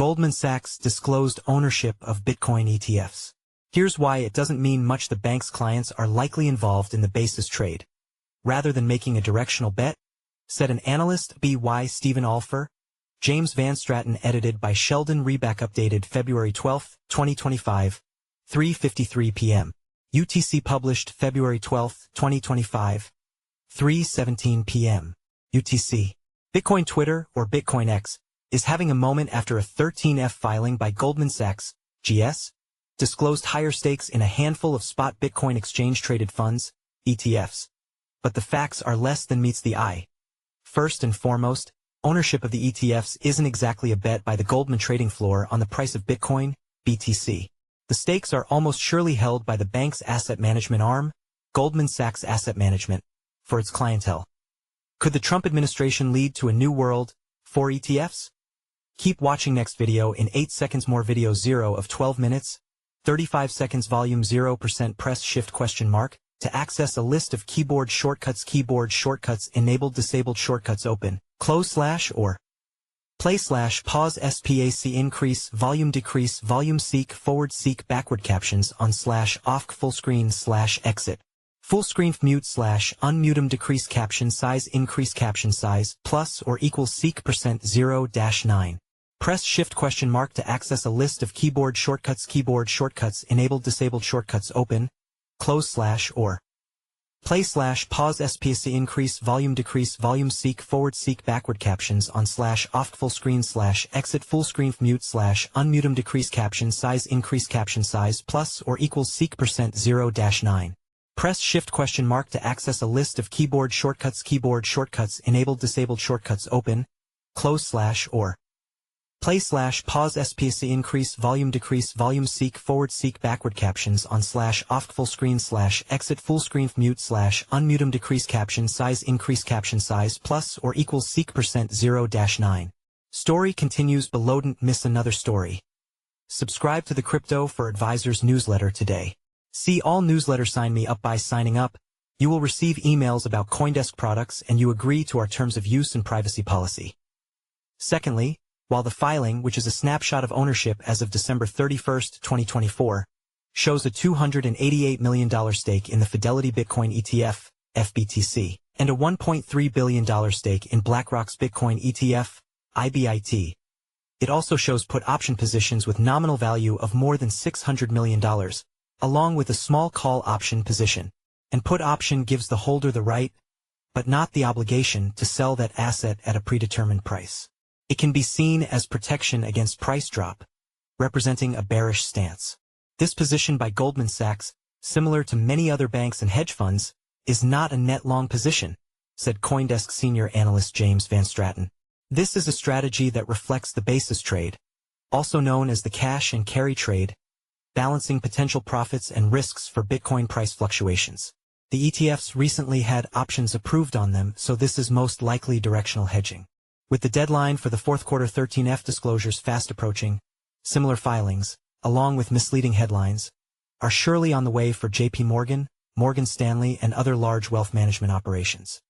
Goldman Sachs disclosed ownership of Bitcoin ETFs. Here's why it doesn't mean much. The bank's clients are likely involved in the basis trade, rather than making a directional bet, said an analyst.By Stephen Alpher. James Van Straten, edited by Sheldon RebackUpdated February 12, 2025, 3:53 p.m. UTCPublished February 12, 2025, 3:17 p.m. UTC. Bitcoin Twitter, or Bitcoin X, is having a moment after a 13F filing by Goldman Sachs, GS, disclosed higher stakes in a handful of spot Bitcoin exchange-traded funds, ETFs. But the facts are less than meets the eye. First and foremost, ownership of the ETFs isn't exactly a bet by the Goldman trading floor on the price of Bitcoin, BTC. The stakes are almost surely held by the bank's asset management arm, Goldman Sachs Asset Management, for its clientele. Could the Trump administration lead to a new world for ETFs? Keep watching. Next video in 8 seconds. More video 0 of 12 minutes, 35 seconds. Volume 0%. Press Shift ? To access a list of keyboard shortcuts. Keyboard shortcuts enabled. Disabled. Shortcuts open. Close / or play / PauseSPACEIncrease volume decrease volume seek forward seek backward captions on / OffcFullscreen / exit. FullscreenfMute / UnmutemDecrease caption size increase caption size plus or equals seek %0-9. Press Shift ? To access a list of keyboard shortcuts. Keyboard shortcuts enabled. Disabled. Shortcuts open. Close / or play / PauseSPACEIncrease volume decrease volume seek forward seek backward captions on / OffcFullscreen / exit. FullscreenfMute / UnmutemDecrease caption size increase caption size plus or equals seek %0-9. Press Shift ? To access a list of keyboard shortcuts. Keyboard shortcuts enabled. Disabled. Shortcuts open. Close / or play / PauseSPACEIncrease volume decrease volume seek forward seek backward captions on / OffcFullscreen / exit. FullscreenfMute / UnmutemDecrease caption size increase caption size plus or equals seek %0-9. Story continues below. Don't miss another story. Subscribe to the Crypto for Advisors newsletter today. See all newsletter. Sign me up. By signing up, you will receive emails about CoinDesk products and you agree to our terms of use and privacy policy. Secondly, while the filing, which is a snapshot of ownership as of December 31, 2024, shows a $288 million stake in the Fidelity Bitcoin ETF, FBTC, and a $1.3 billion stake in BlackRock's Bitcoin ETF, IBIT. It also shows put option positions with nominal value of more than $600 million, along with a small call option position. And put option gives the holder the right, but not the obligation, to sell that asset at a predetermined price. It can be seen as protection against price drop, representing a bearish stance. This position by Goldman Sachs, similar to many other banks and hedge funds, is not a net long position, said CoinDesk senior analyst James Van Straten. This is a strategy that reflects the basis trade, also known as the cash and carry trade, balancing potential profits and risks for Bitcoin price fluctuations. The ETFs recently had options approved on them, so this is most likely directional hedging. With the deadline for the fourth quarter 13F disclosures fast approaching, similar filings, along with misleading headlines, are surely on the way for JP Morgan, Morgan Stanley, and other large wealth management operations.